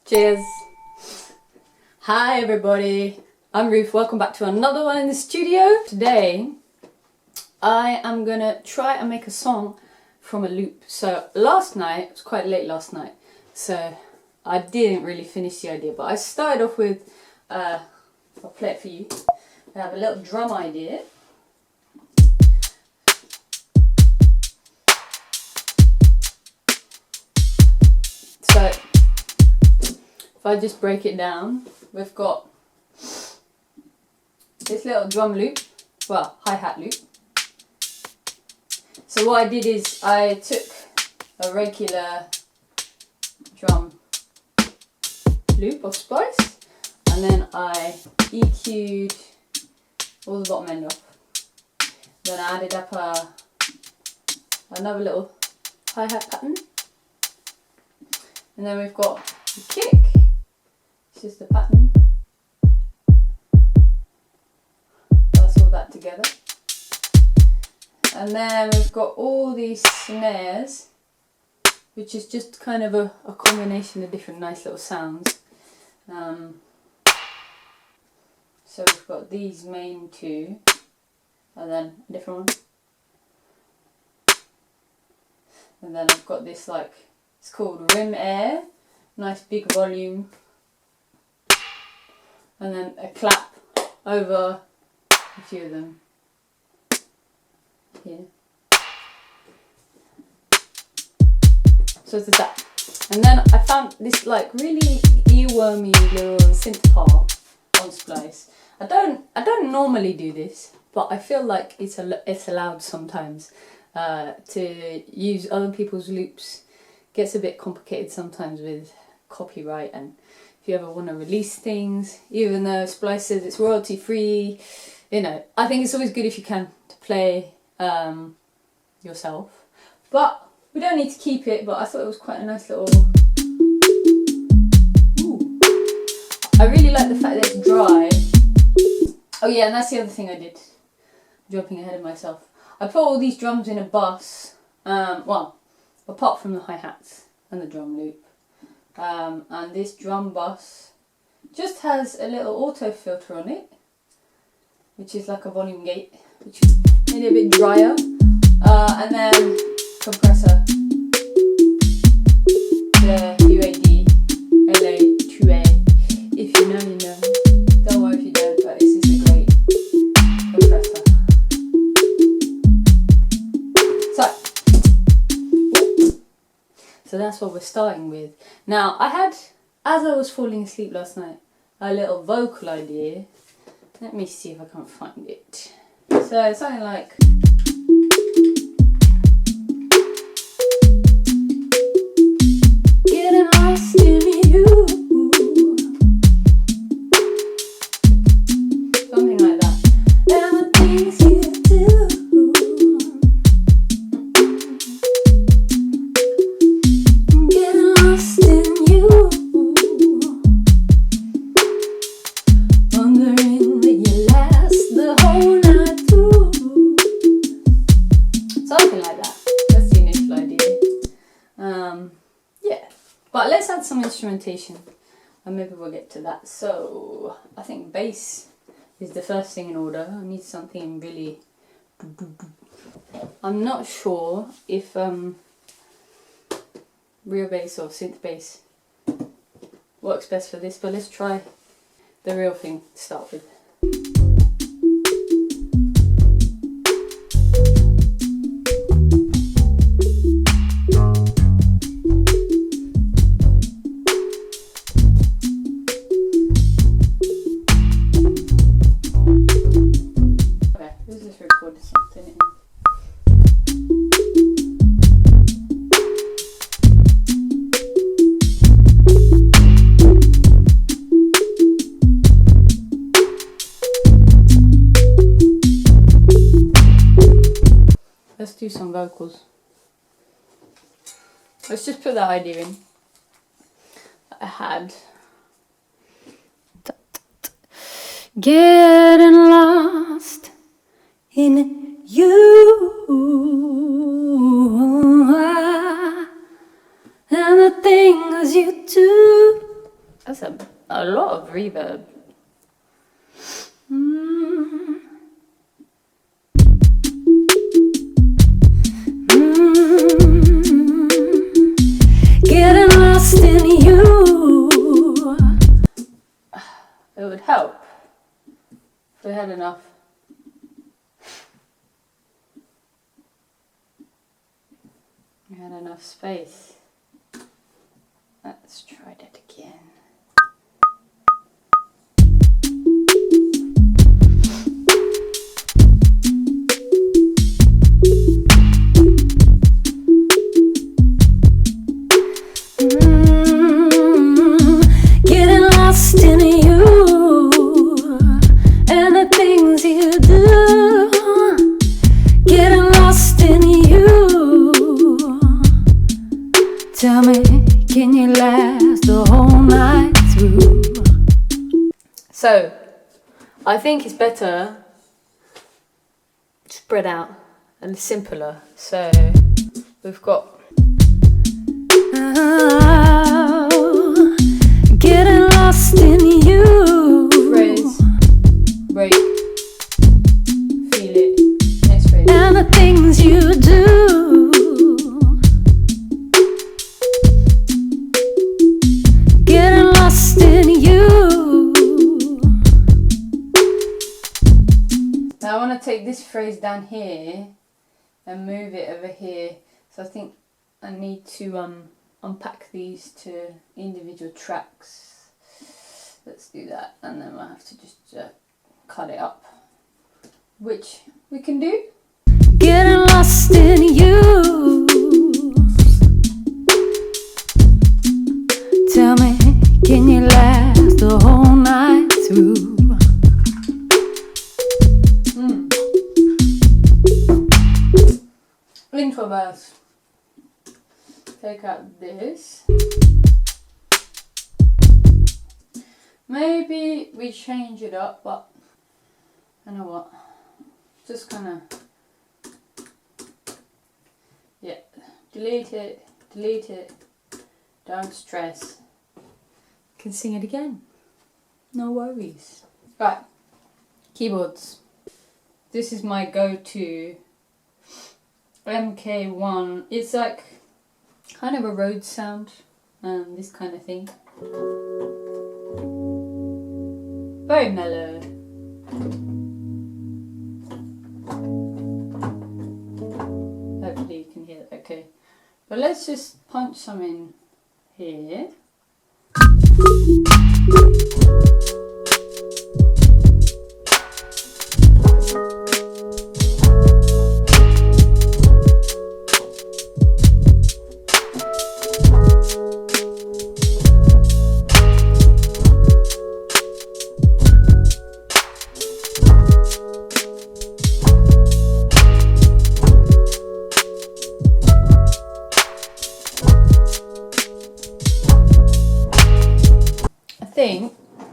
Cheers. Hi everybody, I'm Ruth. Welcome back to another one in the studio. Today I am gonna try and make a song from a loop. So last night, it was quite late last night, so I didn't really finish the idea, but I started off with, I'll play it for you. I have a little drum idea. So if I just break it down, we've got this little drum loop, well, hi-hat loop. So what I did is I took a regular drum loop of splice and then I EQ'd all the bottom end off. Then I added up another little hi-hat pattern. And then we've got the kick. It's just a pattern. That's all that together. And then we've got all these snares, which is just kind of a combination of different nice little sounds. So we've got these main two, and then a different one. And then I've got this, like, it's called Rim Air, nice big volume. And then a clap over a few of them here. So it's that. And then I found this like really earwormy little synth part on Splice. I don't normally do this, but I feel like it's allowed sometimes to use other people's loops. Gets a bit complicated sometimes with copyright, and if you ever want to release things, even though Splice says it's royalty free, you know, I think it's always good if you can to play yourself. But we don't need to keep it, but I thought it was quite a nice little... Ooh. I really like the fact that it's dry. Oh yeah, and that's the other thing I did. Jumping ahead of myself. I put all these drums in a bus, well, apart from the hi-hats and the drum loop. And this drum bus just has a little auto filter on it, which is like a volume gate, which made it a bit drier. And then compressor, the UAD LA2A. If you know, you know. Don't worry if you don't, but this is a great compressor. So that's what we're starting with. Now I had, as I was falling asleep last night, a little vocal idea. Let me see if I can find it. So it's something like... Getting lost in you. Something like that. And the things you do. Getting lost in you. Wondering will you last the whole night through. Something like that. That's the initial idea. Yeah. But let's add some instrumentation and maybe we'll get to that. So I think bass is the first thing in order. I need something really... I'm not sure if real bass or synth bass works best for this, but let's try the real thing to start with. Okay, let's just record something in. Let's do some vocals. Let's just put that idea in that I had. Getting lost in you, and the things you do. That's a lot of reverb. Getting lost in you. It would help if we had enough. We had enough space. Let's try that again. Getting lost in you and the things you do. Getting lost in you. Tell me, can you last the whole night through? So, I think it's better spread out and simpler. So, we've got getting lost in you. phrase, break, feel it, next phrase. And the things you do. Getting lost in you. Now I want to take this phrase down here and move it over here. So I think I need to unpack these to individual tracks. Let's do that, and then we'll have to just cut it up, which we can do. Getting lost in you. Tell me, can you last the whole night through? Intro verse. Take out this. Maybe we change it up, but I know what. Just kind of, yeah. Delete it. Don't stress. Can sing it again. No worries. Right. Keyboards. This is my go-to MK1. It's like kind of a Rhodes sound, this kind of thing. Very mellow. Hopefully you can hear it okay. But let's just punch some in here.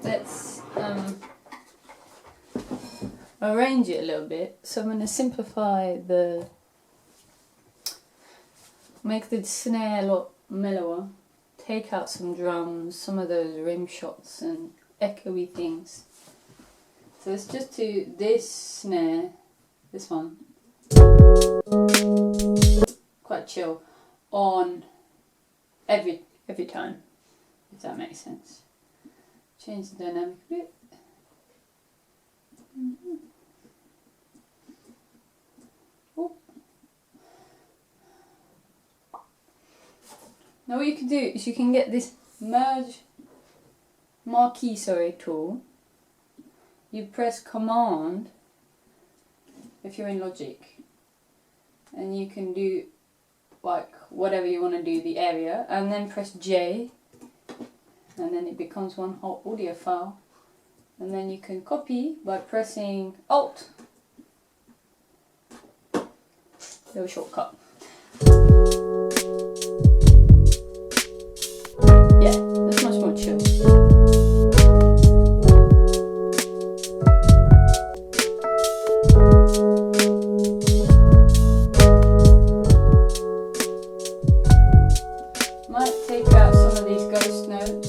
Let's arrange it a little bit. So I'm going to simplify make the snare a lot mellower, take out some drums, some of those rim shots and echoey things. So let's just do this snare, this one, quite chill, on every time, if that makes sense. Change the dynamic a bit. Oh. Now what you can do is you can get this marquee tool. You press Command if you're in Logic, and you can do like whatever you want to do, the area, and then press J. And then it becomes one whole audio file, and then you can copy by pressing Alt. Little shortcut. Yeah, that's much more chill. Might take out some of these ghost notes.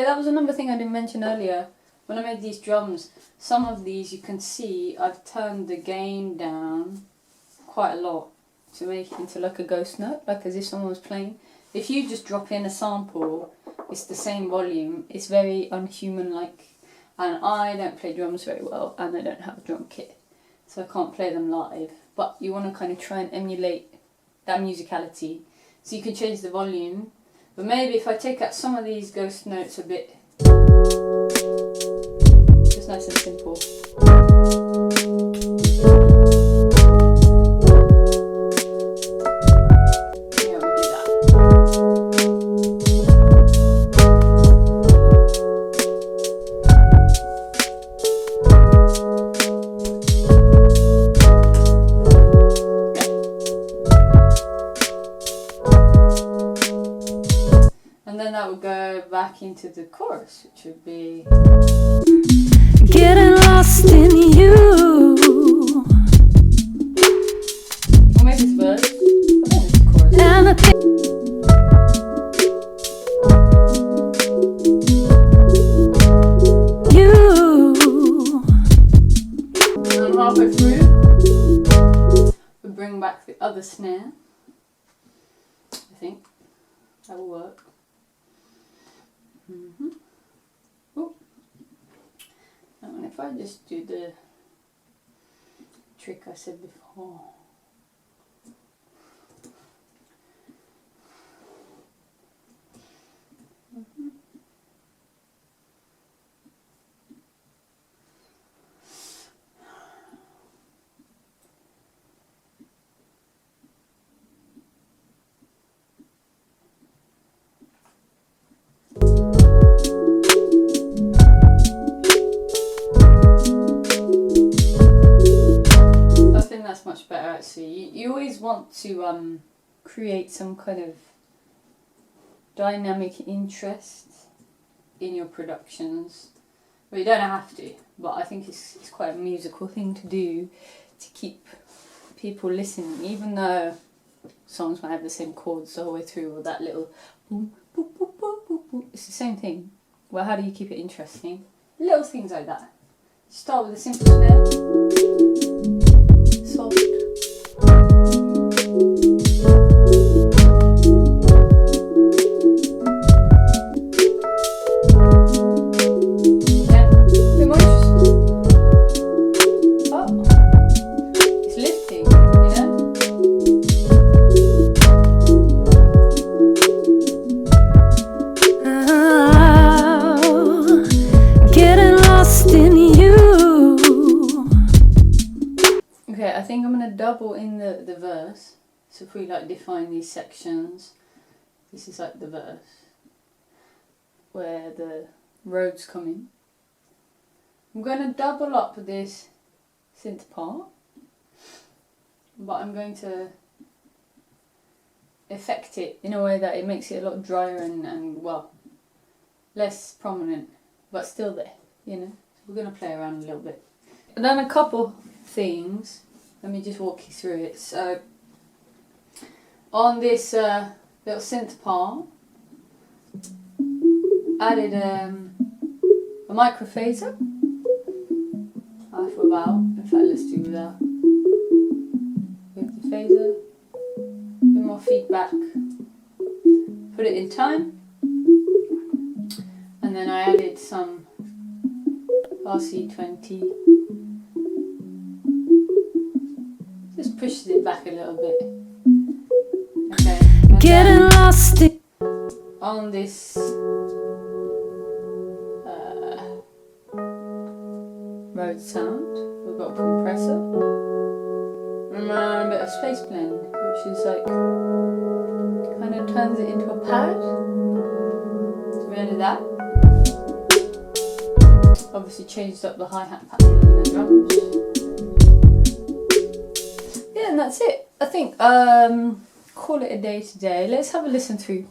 that was another thing I didn't mention earlier. When I made these drums, some of these you can see I've turned the gain down quite a lot to make it into like a ghost note, like as if someone was playing. If you just drop in a sample, it's the same volume. It's very unhuman-like, and I don't play drums very well, and I don't have a drum kit, so I can't play them live. But you want to kind of try and emulate that musicality, so you can change the volume. But maybe if I take out some of these ghost notes a bit, just nice and simple. Yeah, we'll do that. And then that would go back into the chorus, which would be Getting lost in you. or maybe it's verse, but then it's the chorus. And I think you. And halfway through, we bring back the other snare. I think that will work. Oh. And if I just do the trick I said before. I think that's much better actually. You always want to create some kind of dynamic interest in your productions. Well, you don't have to, but I think it's quite a musical thing to do to keep people listening, even though songs might have the same chords the whole way through, or that little boom, boop, boop, boop, boop, boop. It's the same thing. Well, how do you keep it interesting? Little things like that. Start with a simple snare, soft. Yeah, a bit more interesting. Oh, it's lifting, you know? Getting lost in you. Okay, I think I'm gonna double in the verse. So if we like define these sections, this is like the verse where the roads come in. I'm gonna double up this synth part, but I'm going to effect it in a way that it makes it a lot drier and well, less prominent, but still there, you know. So we're going to play around a little bit. I've done a couple things. Let me just walk you through it. So on this little synth part, added a microphaser. Half about. In fact, let's do that. With the phaser, a bit more feedback. Put it in time, and then I added some RC20. Just pushes it back a little bit. Okay. And Getting then lost in on this road sound, we've got a compressor. And a bit of space blend, which is like kind of turns it into a pad. So we added that. Obviously changed up the hi-hat pattern and the drums. Yeah, and that's it. I think call it a day today. Let's have a listen through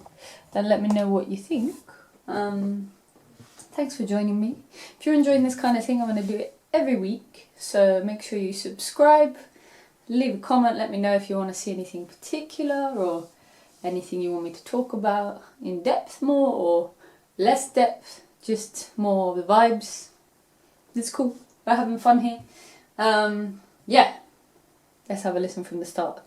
and let me know what you think. Thanks for joining me. If you're enjoying this kind of thing, I'm going to do it every week. So make sure you subscribe, leave a comment, let me know if you want to see anything particular or anything you want me to talk about in depth more or less depth. just more of the vibes. It's cool. We're having fun here. Yeah, let's have a listen from the start.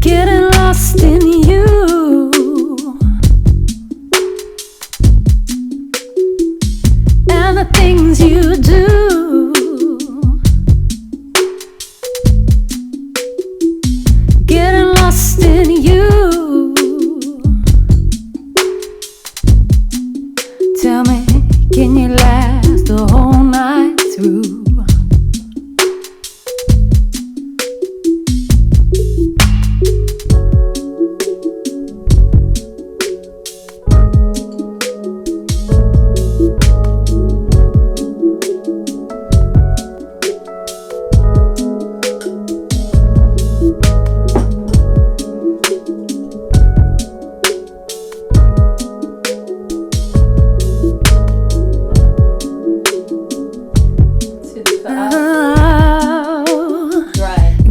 Getting lost in you, and the things you do. Getting lost in you. Tell me, can you last the whole night through?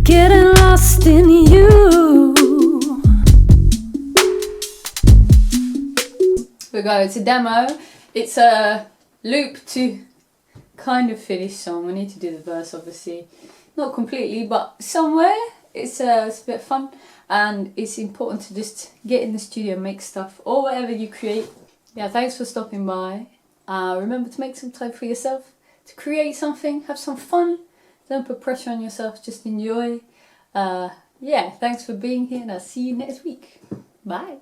Getting lost in you. We go, it's a demo. It's a loop to kind of finish song. We need to do the verse, obviously. Not completely, but somewhere. It's a bit fun, and it's important to just get in the studio and make stuff, or whatever you create. Yeah, thanks for stopping by. Remember to make some time for yourself, to create something, have some fun. Don't put pressure on yourself, just enjoy. Yeah, thanks for being here, and I'll see you next week. Bye.